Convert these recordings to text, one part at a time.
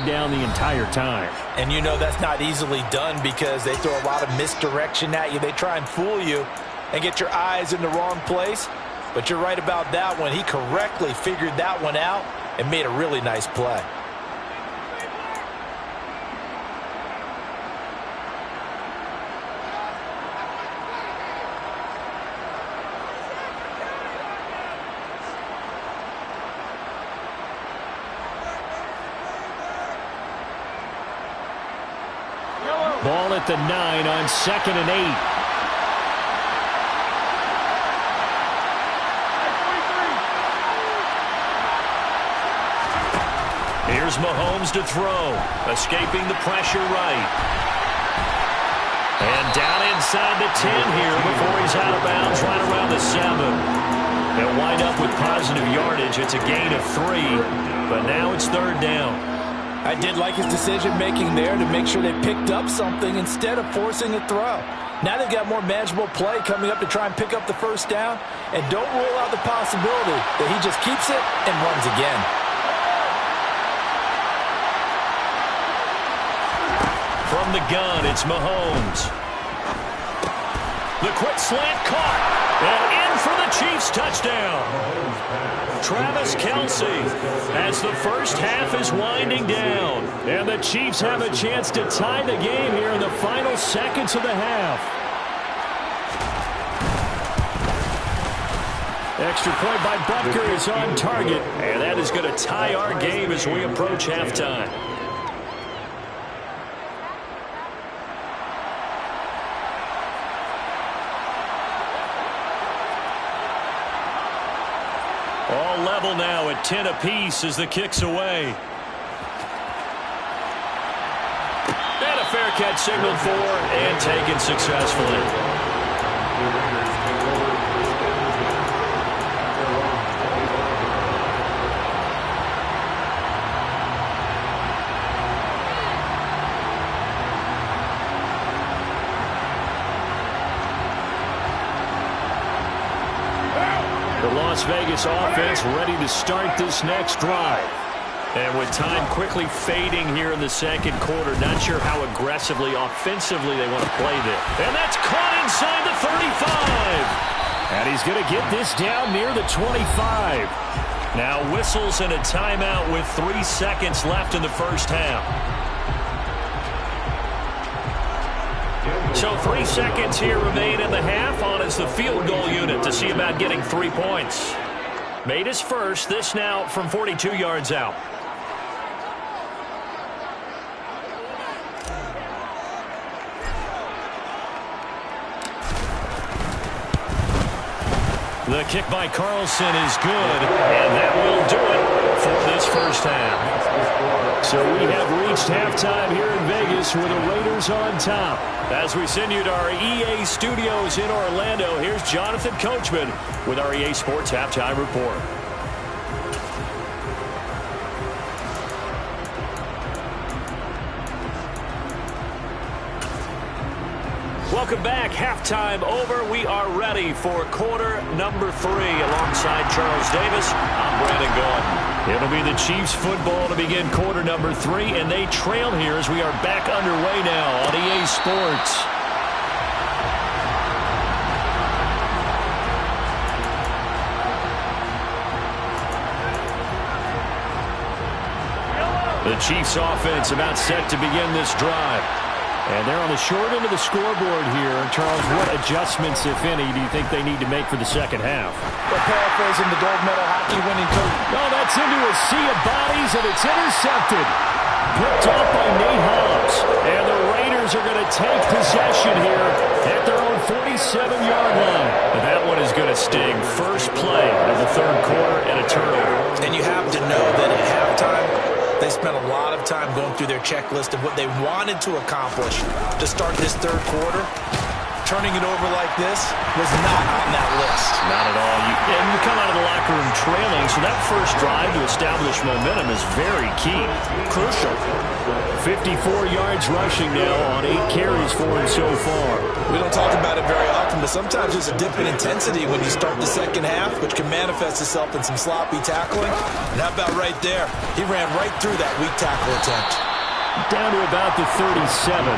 down the entire time. And you know that's not easily done because they throw a lot of misdirection at you. They try and fool you and get your eyes in the wrong place. But you're right about that one. He correctly figured that one out and made a really nice play. Ball at the 9 on 2nd and 8. Here's Mahomes to throw, escaping the pressure right. And down inside the 10 here before he's out of bounds right around the 7. They'll wind up with positive yardage. It's a gain of 3, but now it's 3rd down. I did like his decision-making there to make sure they picked up something instead of forcing a throw. Now they've got more manageable play coming up to try and pick up the 1st down. And don't rule out the possibility that he just keeps it and runs again. From the gun, it's Mahomes. The quick slant caught. And in for the Chiefs touchdown. Travis Kelce as the first half is winding down. And the Chiefs have a chance to tie the game here in the final seconds of the half. Extra point by Butker is on target. And that is going to tie our game as we approach halftime. All level now at 10 apiece as the kick's away. And a fair catch signaled for and taken successfully. The Las Vegas offense ready to start this next drive. And with time quickly fading here in the 2nd quarter, not sure how aggressively, offensively they want to play this. And that's caught inside the 35. And he's going to get this down near the 25. Now whistles and a timeout with 3 seconds left in the 1st half. So 3 seconds here remain in the half. On is the field goal unit to see about getting 3 points. Made his first. This now from 42 yards out. The kick by Carlson is good, and that will do it for this 1st half. So we have reached halftime here in Vegas with the Raiders on top. As we send you to our EA studios in Orlando, here's Jonathan Coachman with our EA Sports Halftime Report. Welcome back. Halftime over. We are ready for quarter number 3. Alongside Charles Davis, I'm Brandon Gaudin. It'll be the Chiefs football to begin quarter number 3, and they trail here as we are back underway now on EA Sports. The Chiefs offense about set to begin this drive. And they're on the short end of the scoreboard here. Charles, what adjustments, if any, do you think they need to make for the 2nd half? Well, paraphrasing the gold medal hockey winning coach. Oh, that's into a sea of bodies, and it's intercepted. Picked off by Nate Hobbs. And the Raiders are going to take possession here at their own 47-yard line. And that one is going to sting. First play of the 3rd quarter and a turnover. And you have to know that at halftime, they spent a lot of time going through their checklist of what they wanted to accomplish to start this 3rd quarter. Turning it over like this was not on that list. Not at all. And you come out of the locker room trailing, so that first drive to establish momentum is very key. Crucial. 54 yards rushing now on 8 carries for him so far. We don't talk about it very often, but sometimes there's a dip in intensity when you start the second half, which can manifest itself in some sloppy tackling. And how about right there? He ran right through that weak tackle attempt. Down to about the 37.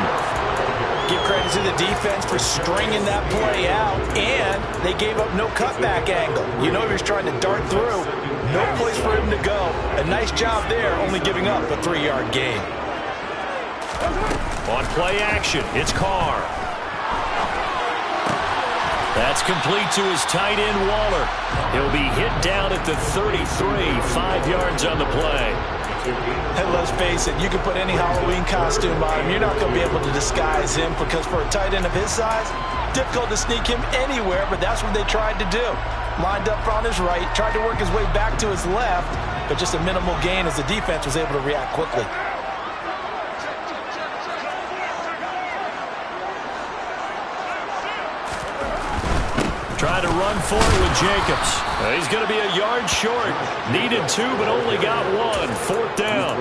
Give credit to the defense for stringing that play out, and they gave up no cutback angle. You know he was trying to dart through. No place for him to go. A nice job there, only giving up a 3-yard gain. On play action, it's Carr. That's complete to his tight end, Waller. He'll be hit down at the 33, 5 yards on the play. And let's face it, you can put any Halloween costume on him. You're not going to be able to disguise him because for a tight end of his size, difficult to sneak him anywhere, but that's what they tried to do. Lined up on his right, tried to work his way back to his left, but just a minimal gain as the defense was able to react quickly. Trying to run for it with Jacobs. He's going to be a yard short. Needed 2, but only got 1. 4th down.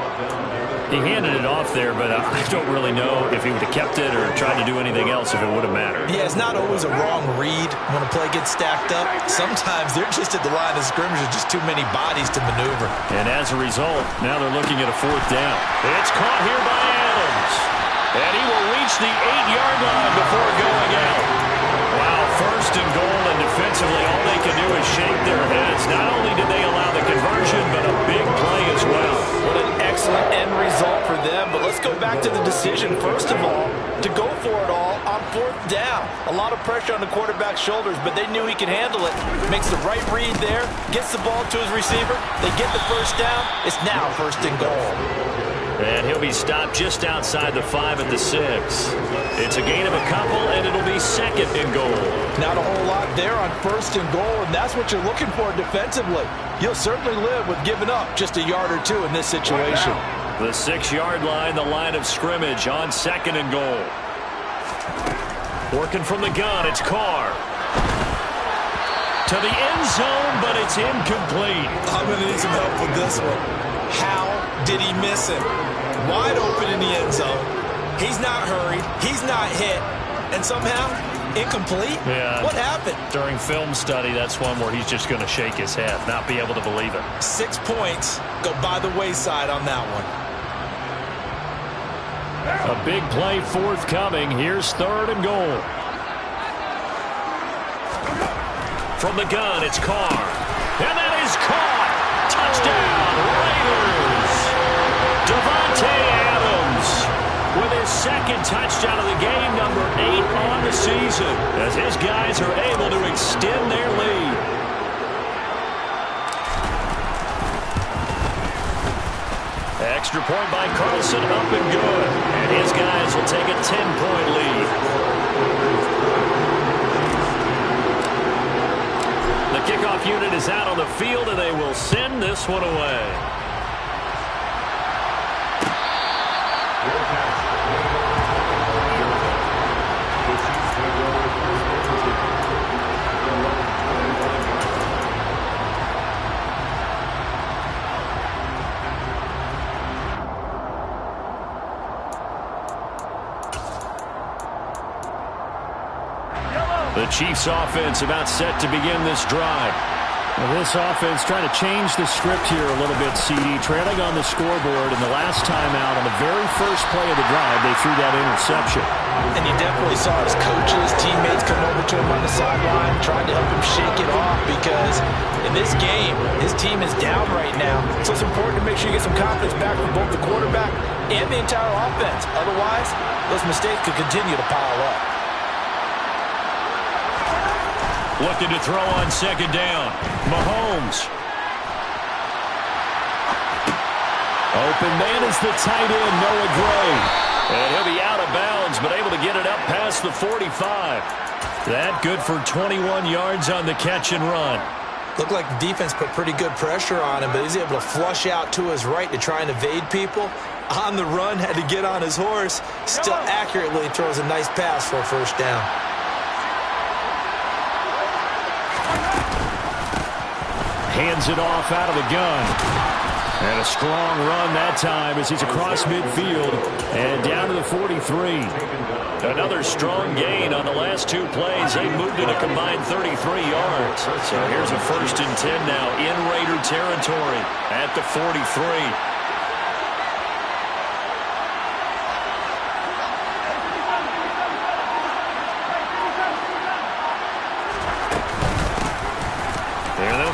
He handed it off there, but I don't really know if he would have kept it or tried to do anything else if it would have mattered. Yeah, it's not always a wrong read when a play gets stacked up. Sometimes they're just at the line of scrimmage with just too many bodies to maneuver. And as a result, now they're looking at a 4th down. It's caught here by Adams. And he will reach the 8-yard line before going out. Wow, 1st and goal, and defensively all they can do is shake their heads. Not only did they allow the conversion, but a big play as well. What an excellent end result for them. But let's go back to the decision, first of all, to go for it all on 4th down. A lot of pressure on the quarterback's shoulders, but they knew he could handle it. Makes the right read there, gets the ball to his receiver. They get the 1st down. It's now 1st and goal. And he'll be stopped just outside the 5 at the 6. It's a gain of a couple, and it'll be 2nd and goal. Not a whole lot there on 1st and goal, and that's what you're looking for defensively. You'll certainly live with giving up just a yard or 2 in this situation. The 6-yard line, the line of scrimmage on 2nd and goal. Working from the gun, it's Carr. To the end zone, but it's incomplete. I'm going to need some help with this one. How did he miss him? Wide open in the end zone. He's not hurried. He's not hit. And somehow, incomplete? Yeah. What happened? During film study, that's one where he's just going to shake his head, not be able to believe it. 6 points go by the wayside on that one. A big play forthcoming. Here's 3rd and goal. From the gun, it's Carr. And that is caught. Touchdown, Raiders. Devontae Adams with his 2nd touchdown of the game, number 8 on the season, as his guys are able to extend their lead. Extra point by Carlson, up and good. And his guys will take a 10-point lead. The kickoff unit is out on the field, and they will send this one away. The Chiefs offense about set to begin this drive. Well, this offense trying to change the script here a little bit, CD. Trailing on the scoreboard, and the last time out on the very first play of the drive, they threw that interception. And you definitely saw his coaches, teammates come over to him on the sideline, trying to help him shake it off because in this game, his team is down right now. So it's important to make sure you get some confidence back from both the quarterback and the entire offense. Otherwise, those mistakes could continue to pile up. Looking to throw on 2nd down. Mahomes. Open man is the tight end, Noah Gray. And he'll be out of bounds, but able to get it up past the 45. That good for 21 yards on the catch and run. Looked like the defense put pretty good pressure on him, but he's able to flush out to his right to try and evade people. On the run, had to get on his horse. Still accurately throws a nice pass for a 1st down. Hands it off out of the gun. And a strong run that time as he's across midfield and down to the 43. Another strong gain on the last two plays. They moved it a combined 33 yards. So here's a 1st and 10 now in Raider territory at the 43.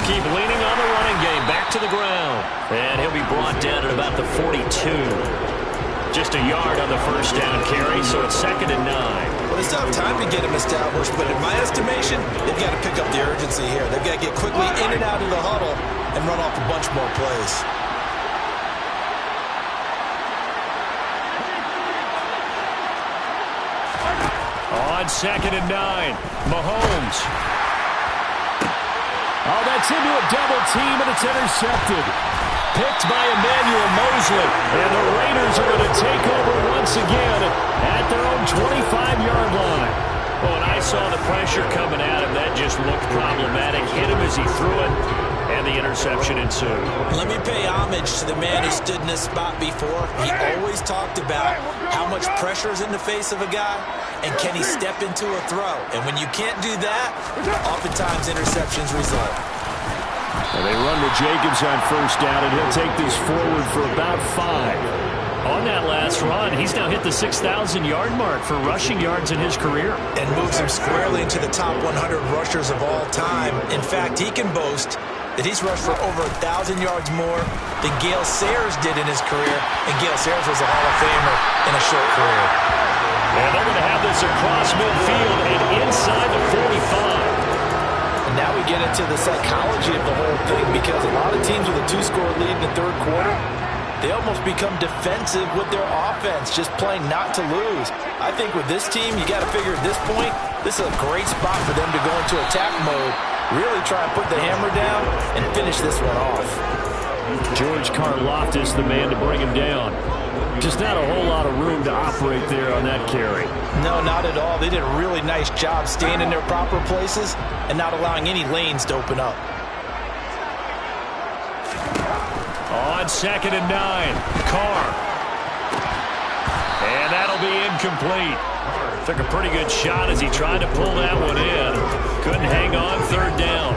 Keep leaning on the running game. Back to the ground. And he'll be brought down at about the 42. Just a yard on the 1st down carry, so it's 2nd and 9. Well, they still have time to get him established, but in my estimation, they've got to pick up the urgency here. They've got to get quickly in and out of the huddle and run off a bunch more plays. On 2nd and 9, Mahomes. Oh, that's into a double team, and it's intercepted. Picked by Emmanuel Mosley. And the Raiders are going to take over once again at their own 25-yard line. Well, when I saw the pressure coming at him, that just looked problematic. Hit him as he threw it, and the interception ensued. Let me pay homage to the man who stood in this spot before. He always talked about how much pressure is in the face of a guy, and can he step into a throw. And when you can't do that, oftentimes interceptions result. Well, they run with Jacobs on 1st down, and he'll take this forward for about 5. On that last run, he's now hit the 6,000-yard mark for rushing yards in his career. And moves him squarely into the top 100 rushers of all time. In fact, he can boast that he's rushed for over 1,000 yards more than Gale Sayers did in his career. And Gale Sayers was a Hall of Famer in a short career. And they're going to have this across midfield and inside the 45. And now we get into the psychology of the whole thing, because a lot of teams with a 2-score lead in the 3rd quarter, they almost become defensive with their offense, just playing not to lose. I think with this team, you got to figure at this point, this is a great spot for them to go into attack mode, really try and put the hammer down and finish this one off. George Karlaftis, the man to bring him down. Just not a whole lot of room to operate there on that carry. No, not at all. They did a really nice job staying in their proper places and not allowing any lanes to open up. On 2nd and 9, Carr. And that'll be incomplete. Took a pretty good shot as he tried to pull that one in. Couldn't hang on 3rd down.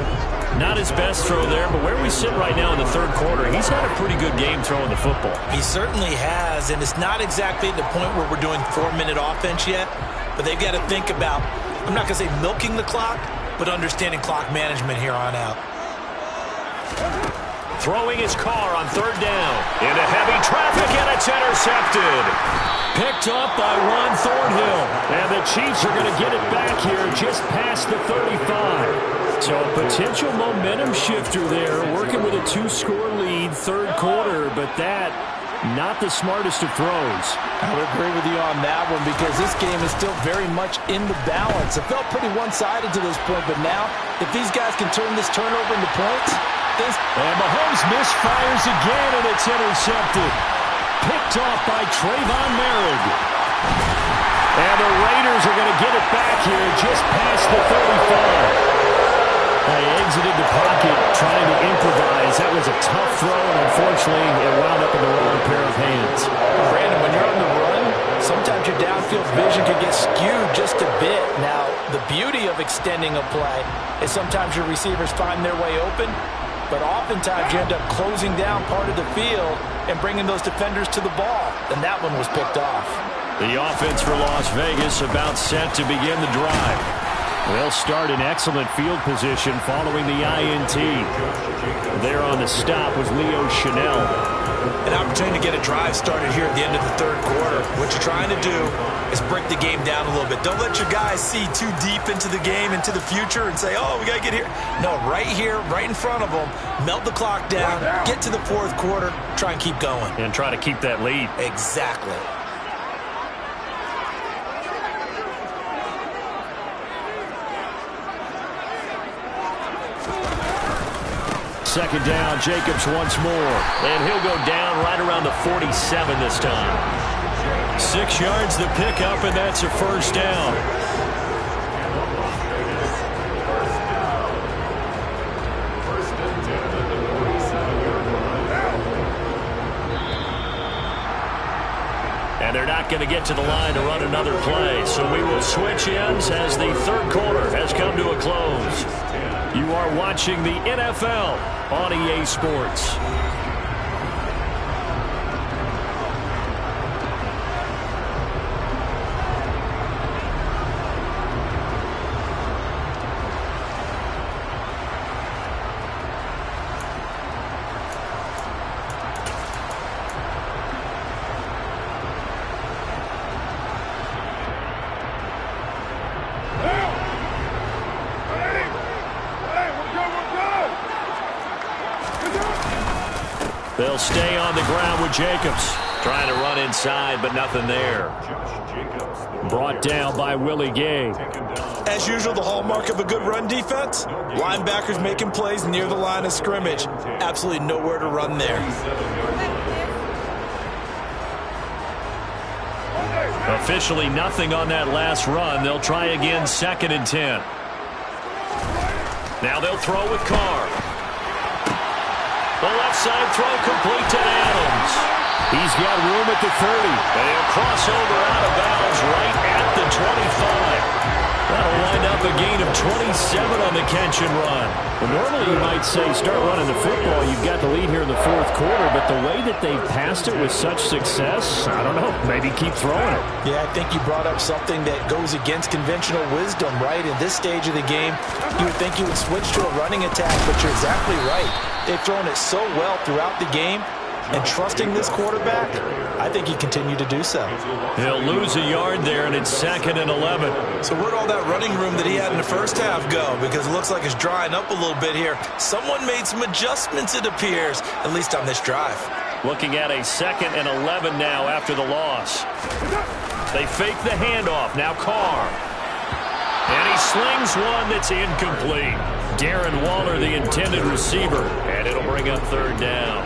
Not his best throw there, but where we sit right now in the 3rd quarter, he's had a pretty good game throwing the football. He certainly has, and it's not exactly the point where we're doing 4-minute offense yet, but they've got to think about, I'm not going to say milking the clock, but understanding clock management here on out. Throwing his Carr on 3rd down. Into heavy traffic, and it's intercepted. Picked up by Juan Thornhill. And the Chiefs are going to get it back here just past the 35. So a potential momentum shifter there, working with a 2-score lead, 3rd quarter, but that, not the smartest of throws. I would agree with you on that one, because this game is still very much in the balance. It felt pretty one-sided to this point, but now, if these guys can turn this turnover into points, and Mahomes misfires again, and it's intercepted. Picked off by Trayvon Merrick. And the Raiders are going to get it back here just past the 35. They exited the pocket trying to improvise. That was a tough throw, and unfortunately, it wound up in the wrong pair of hands. Brandon, when you're on the run, sometimes your downfield vision can get skewed just a bit. Now, the beauty of extending a play is sometimes your receivers find their way open, but oftentimes you end up closing down part of the field and bringing those defenders to the ball, and that one was picked off. The offense for Las Vegas about set to begin the drive. They'll start in excellent field position following the INT. There on the stop was Leo Chanel. An opportunity to get a drive started here at the end of the 3rd quarter. What you're trying to do is break the game down a little bit. Don't let your guys see too deep into the game, into the future, and say, oh, we got to get here. No, right here, right in front of them, melt the clock down, get to the 4th quarter, try and keep going. And try to keep that lead. Exactly. Second down, Jacobs once more. And he'll go down right around the 47 this time. 6 yards to pick up, and that's a 1st down. And they're not going to get to the line to run another play. So we will switch ends as the third quarter has come to a close. You are watching the NFL on EA Sports. They'll stay on the ground with Jacobs. Trying to run inside, but nothing there. Brought down by Willie Gay. As usual, the hallmark of a good run defense, linebackers making plays near the line of scrimmage. Absolutely nowhere to run there. Officially nothing on that last run. They'll try again, 2nd and 10. Now they'll throw with Carr. The left side throw complete to Adams. He's got room at the 30. And he'll cross over out of bounds right at the 25. That'll wind up a gain of 27 on the catch and run. Well, normally you might say start running the football. You've got the lead here in the fourth quarter, but the way that they've passed it with such success, I don't know, maybe keep throwing it. Yeah, I think you brought up something that goes against conventional wisdom, right? In this stage of the game, you would think you would switch to a running attack, but you're exactly right. They've thrown it so well throughout the game, and trusting this quarterback, I think he continued to do so. He'll lose a yard there, and it's 2nd and 11. So where'd all that running room that he had in the first half go? Because it looks like it's drying up a little bit here. Someone made some adjustments, it appears, at least on this drive. Looking at a 2nd and 11 now after the loss. They fake the handoff. Now Carr. And he slings one that's incomplete. Darren Waller, the intended receiver, and it'll bring up 3rd down.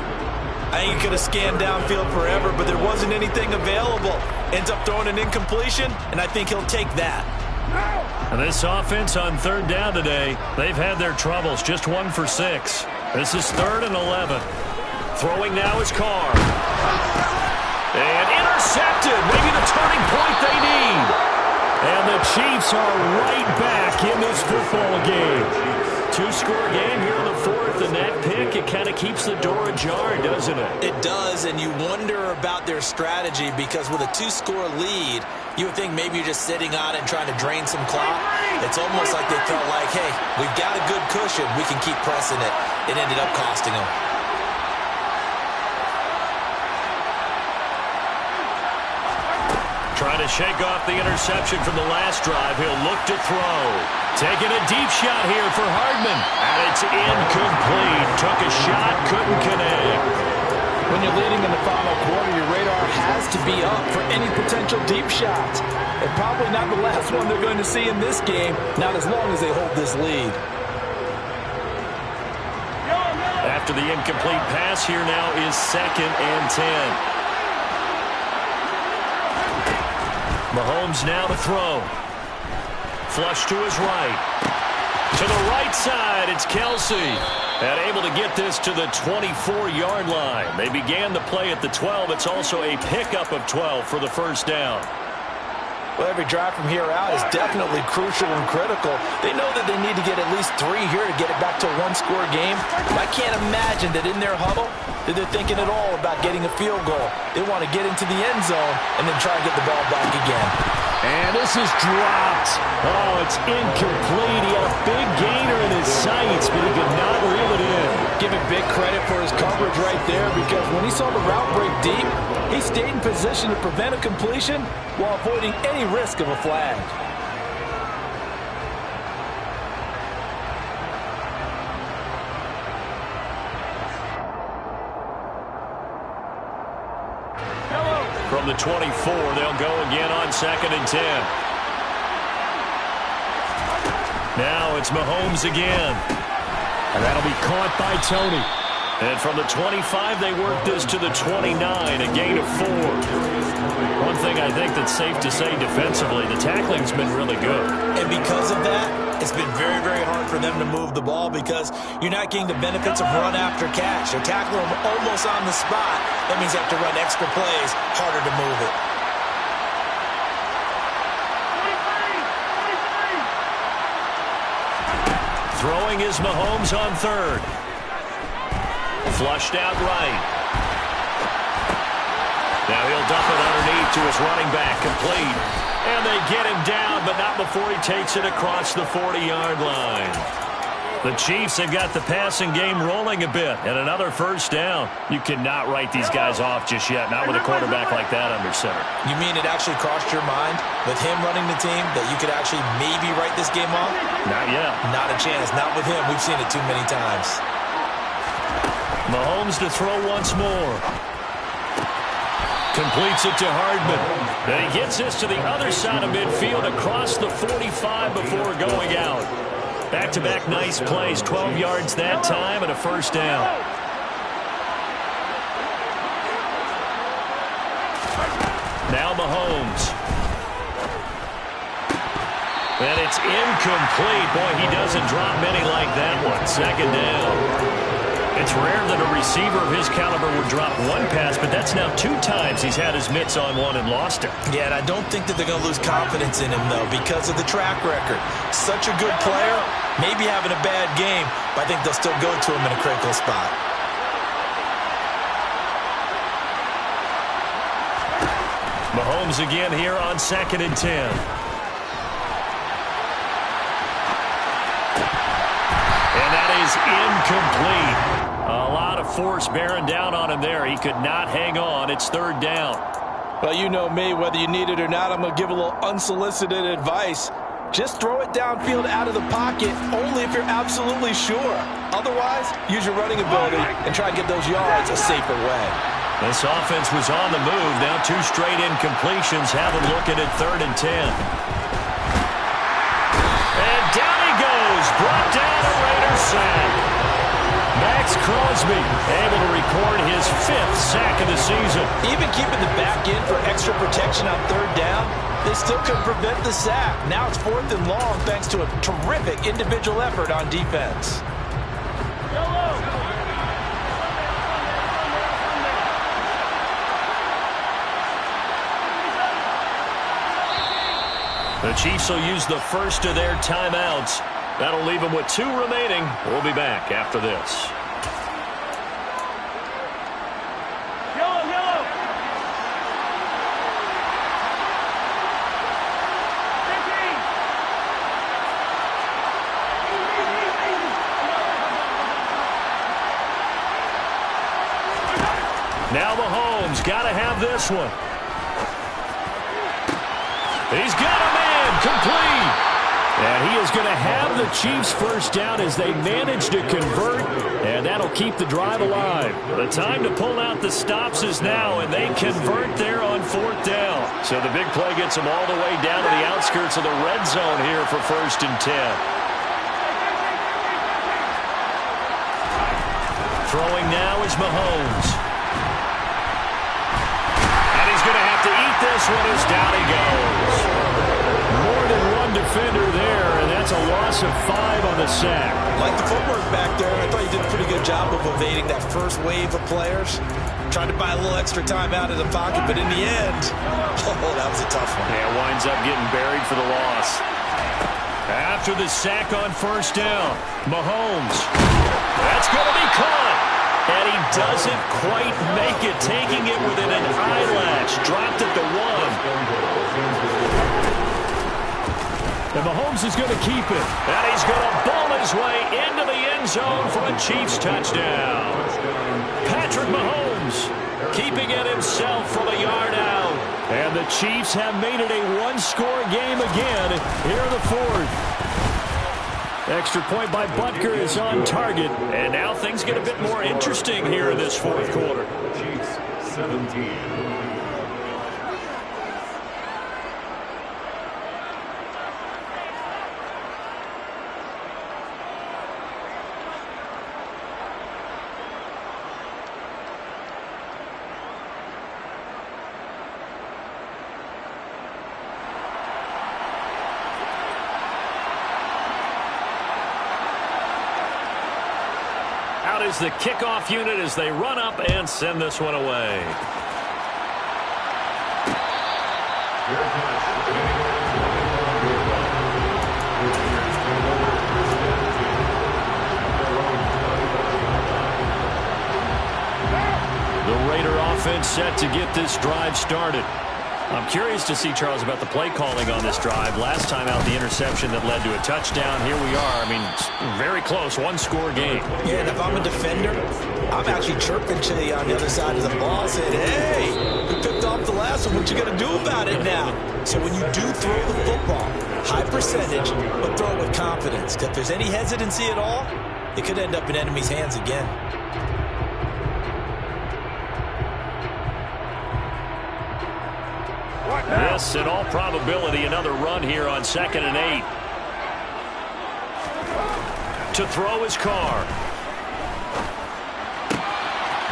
I think he could have scanned downfield forever, but there wasn't anything available. Ends up throwing an incompletion, and I think he'll take that. And this offense on 3rd down today, they've had their troubles. Just 1 for 6. This is 3rd and 11. Throwing now is Carr. And intercepted. Maybe the turning point they need. And the Chiefs are right back in this football game. 2-score game here in the 4th, and that pick, it kind of keeps the door ajar, doesn't it? It does, and you wonder about their strategy because with a 2-score lead, you would think maybe you're just sitting on it and trying to drain some clock. It's almost like they felt like, hey, we've got a good cushion. We can keep pressing it. It ended up costing them. Trying to shake off the interception from the last drive. He'll look to throw. Taking a deep shot here for Hardman. And it's incomplete. Took a shot, couldn't connect. When you're leading in the final quarter, your radar has to be up for any potential deep shots. And probably not the last one they're going to see in this game, not as long as they hold this lead. After the incomplete pass, here now is 2nd and 10. Mahomes now to throw. Flush to his right. To the right side, it's Kelsey. And able to get this to the 24-yard line. They began the play at the 12. It's also a pickup of 12 for the 1st down. Well, every drive from here out is definitely crucial and critical. They know that they need to get at least 3 here to get it back to a 1-score game. But I can't imagine that in their huddle that they're thinking at all about getting a field goal. They want to get into the end zone and then try and get the ball back again. And this is dropped. Oh, it's incomplete. He had a big gainer in his sights, but he could not reel it in. Give him big credit for his coverage right there because when he saw the route break deep, he stayed in position to prevent a completion while avoiding any risk of a flag. From the 24, they'll go again on 2nd and 10. Now it's Mahomes again. And that'll be caught by Tony. And from the 25, they work this to the 29, a gain of 4. One thing I think that's safe to say defensively, the tackling's been really good. And because of that, it's been very, very hard for them to move the ball because you're not getting the benefits of run after catch. They're tackling them almost on the spot. That means you have to run extra plays, harder to move it. Throwing is Mahomes on third. Flushed out right. Now he'll dump it underneath to his running back, complete. And they get him down, but not before he takes it across the 40-yard line. The Chiefs have got the passing game rolling a bit, and another first down. You cannot write these guys off just yet, not with a quarterback like that under center. You mean it actually crossed your mind with him running the team that you could actually maybe write this game off? Not yet. Not a chance. Not with him. We've seen it too many times. Mahomes to throw once more. Completes it to Hardman. Then he gets this to the other side of midfield across the 45 before going out. Back-to-back nice plays, 12 yards that time and a first down. Now Mahomes. And it's incomplete. Boy, he doesn't drop many like that one. Second down. It's rare that a receiver of his caliber would drop one pass, but that's now 2 times he's had his mitts on one and lost it. Yeah, and I don't think that they're going to lose confidence in him, though, because of the track record. Such a good player, maybe having a bad game, but I think they'll still go to him in a critical spot. Mahomes again here on 2nd and 10. And that is incomplete. A lot of force bearing down on him there. He could not hang on. It's 3rd down. Well, you know me. Whether you need it or not, I'm going to give a little unsolicited advice. Just throw it downfield out of the pocket only if you're absolutely sure. Otherwise, use your running ability and try to get those yards a safer way. This offense was on the move. Now 2 straight incompletions have him looking at 3rd and 10. And down he goes. Brought down a Raiders sack. Max Crosby able to record his 5th sack of the season. Even keeping the back end for extra protection on 3rd down, they still couldn't prevent the sack. Now it's 4th and long thanks to a terrific individual effort on defense. The Chiefs will use the first of their timeouts. That'll leave them with 2 remaining. We'll be back after this. Now Mahomes got to have this one. He's got a man complete. And he is going to have the Chiefs first down as they manage to convert, and that'll keep the drive alive. The time to pull out the stops is now, and they convert there on 4th down. So the big play gets them all the way down to the outskirts of the red zone here for 1st and 10. Throwing now is Mahomes. And he's going to have to eat this one as down he goes. More than one defender there, and that's a loss of 5 on the sack. Like the footwork back there, I thought he did a pretty good job of evading that first wave of players. Trying to buy a little extra time out of the pocket, but in the end, oh, that was a tough one. Yeah, winds up getting buried for the loss. After the sack on 1st down, Mahomes. That's going to be caught. And he doesn't quite make it, taking it within an eyelash. Dropped at the 1. And Mahomes is going to keep it. And he's going to ball his way into the end zone for a Chiefs touchdown. Patrick Mahomes keeping it himself from a yard out. And the Chiefs have made it a 1-score game again here in the 4th. Extra point by Butker is on target. And now things get a bit more interesting here in this 4th quarter. Chiefs 17. Out is the kickoff unit as they run up and send this one away. offense set to get this drive started. I'm curious to see, Charles, about the play calling on this drive. Last time out, the interception that led to a touchdown. Here we are. I mean, very close, one-score game. Yeah, and if I'm a defender, I'm actually chirping to you on the other side of the ball saying, hey, we picked off the last one. What you going to do about it now? So when you do throw the football, high percentage, but throw it with confidence. If there's any hesitancy at all, it could end up in enemy's hands again. Yes, in all probability, another run here on 2nd and 8. To throw his Carr.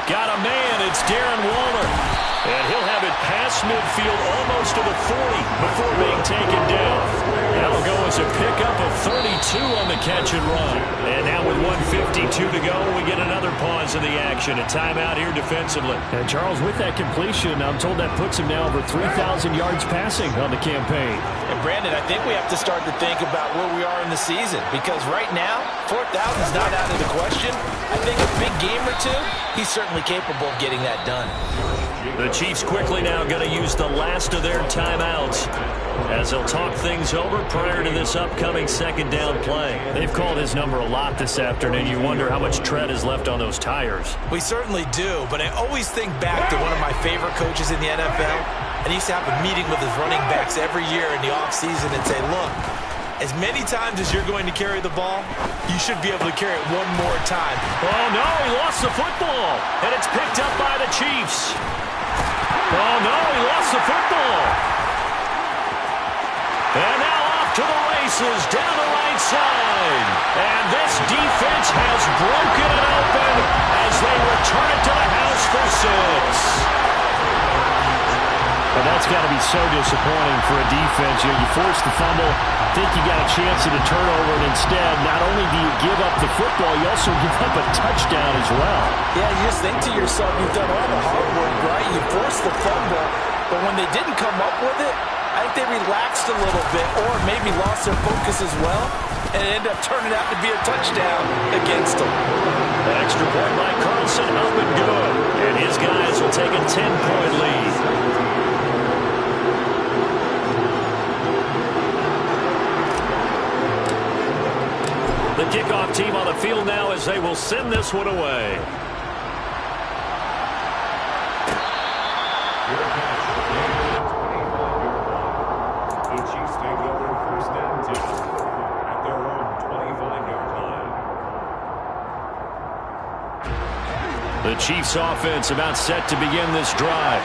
Got a man. It's Darren Waller. And he'll have it past midfield almost to the 40 before being taken down. That'll go as a pickup of 32 on the catch and run. And now with 1:52 to go, we get another pause in the action. A timeout here defensively. And Charles, with that completion, I'm told that puts him now over 3,000 yards passing on the campaign. And Brandon, I think we have to start to think about where we are in the season, because right now, 4,000 is not out of the question. I think a big game or two, he's certainly capable of getting that done. The Chiefs quickly now going to use the last of their timeouts as they'll talk things over prior to this upcoming 2nd down play. They've called his number a lot this afternoon. You wonder how much tread is left on those tires. We certainly do, but I always think back to one of my favorite coaches in the NFL, and he used to have a meeting with his running backs every year in the offseason and say, look, as many times as you're going to carry the ball, you should be able to carry it one more time. Oh, no, he lost the football, and it's picked up by the Chiefs. Oh, no, he lost the football. And now off to the races down the right side. And this defense has broken it open as they return it to the house for 6. Well, that's got to be so disappointing for a defense. You force the fumble, think you got a chance at a turnover, and instead, not only do you give up the football, you also give up a touchdown as well. Yeah, you just think to yourself, you've done all the hard work, right? You forced the fumble, but when they didn't come up with it, I think they relaxed a little bit or maybe lost their focus as well, and it ended up turning out to be a touchdown against them. An extra point by Carlson, up and good. And his guys will take a 10-point lead. The kickoff team on the field now as they will send this one away. The Chiefs take over 1st and 10 at their own 25-yard line. The Chiefs offense about set to begin this drive.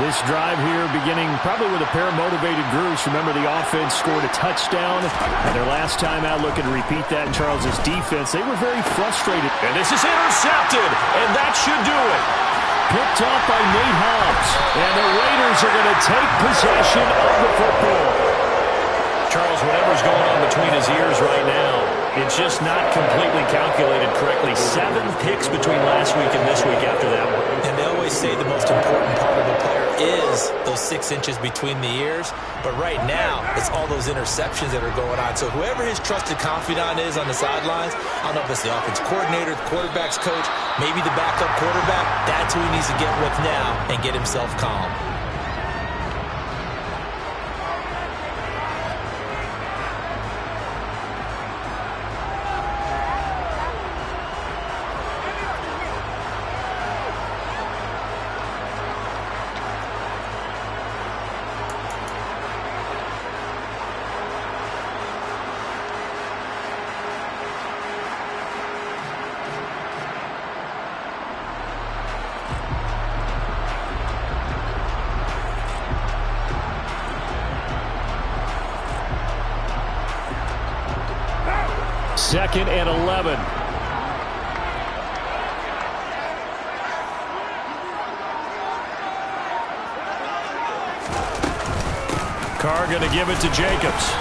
This drive here beginning probably with a pair of motivated groups. Remember, the offense scored a touchdown, and their last time out looking to repeat that in Charles's defense. They were very frustrated. And this is intercepted, and that should do it. Picked off by Nate Hobbs, and the Raiders are going to take possession of the football. Charles, whatever's going on between his ears right now, it's just not completely calculated correctly. 7 picks between last week and this week after that one. And they always say the most important part of a player is those 6 inches between the ears. But right now, it's all those interceptions that are going on. So whoever his trusted confidant is on the sidelines, I don't know if it's the offense coordinator, the quarterback's coach, maybe the backup quarterback, that's who he needs to get with now and get himself calm. Second and 11. Carr going to give it to Jacobs.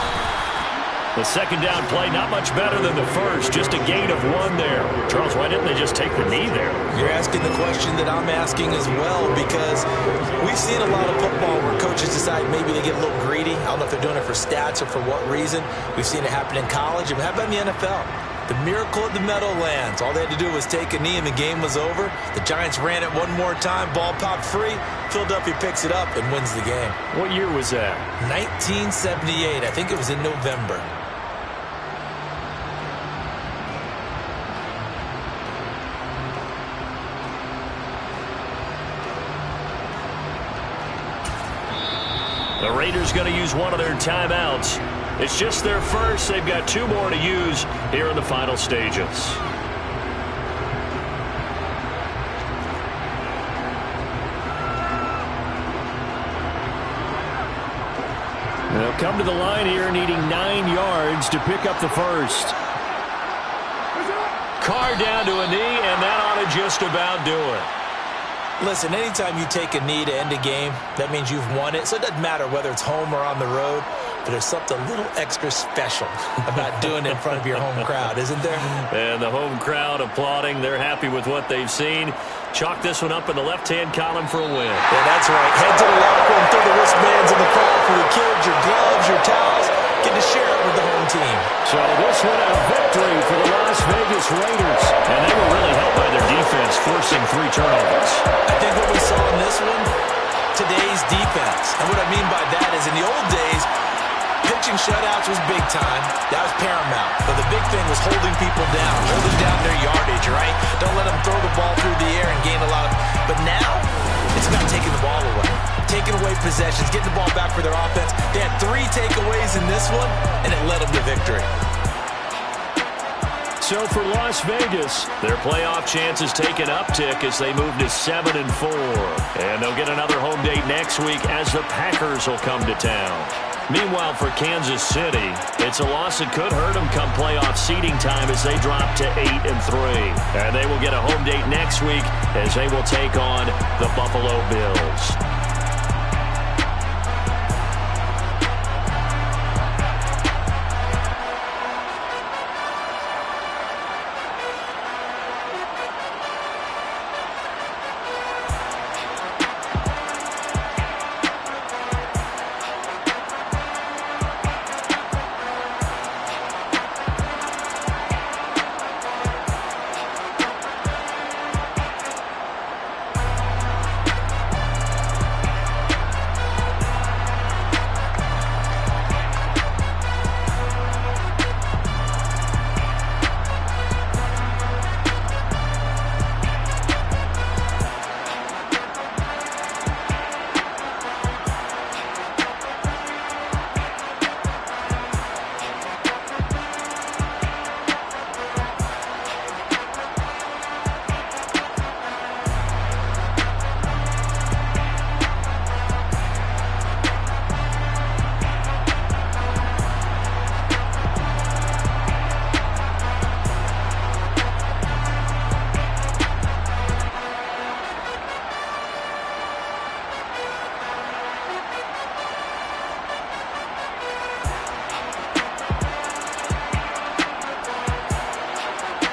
The second down play, not much better than the first. Just a gain of 1 there. Charles, why didn't they just take the knee there? You're asking the question that I'm asking as well, because we've seen a lot of football where coaches decide maybe they get a little greedy. I don't know if they're doing it for stats or for what reason. We've seen it happen in college. And how about in the NFL? The miracle of the Meadowlands. All they had to do was take a knee and the game was over. The Giants ran it one more time. Ball popped free. Philadelphia picks it up and wins the game. What year was that? 1978. I think it was in November. The Raiders going to use one of their timeouts. It's just their first. They've got 2 more to use here in the final stages. They'll come to the line here needing 9 yards to pick up the first. Carr down to a knee, and that ought to just about do it. Listen, anytime you take a knee to end a game, that means you've won it. So it doesn't matter whether it's home or on the road, but there's something a little extra special about doing it in front of your home crowd, isn't there? And the home crowd applauding. They're happy with what they've seen. Chalk this one up in the left-hand column for a win. Yeah, that's right. Head to the locker room, throw the wristbands in the crowd for your kids, your gloves, your towels. Get to share it with the home team. So this one a victory for the Las Vegas Raiders. And they were really helped by their defense, forcing 3 turnovers. I think what we saw in this one, today's defense. And what I mean by that is in the old days, pitching shutouts was big time. That was paramount. But the big thing was holding people down, holding down their yardage, right? Don't let them throw the ball through the air and gain a lot of... But now, it's about taking the ball away. Taking away possessions, getting the ball back for their offense. They had 3 takeaways in this one, and it led them to victory. So for Las Vegas, their playoff chances take an uptick as they move to 7-4. And they'll get another home date next week as the Packers will come to town. Meanwhile, for Kansas City, it's a loss that could hurt them come playoff seeding time as they drop to 8-3. And they will get a home date next week as they will take on the Buffalo Bills.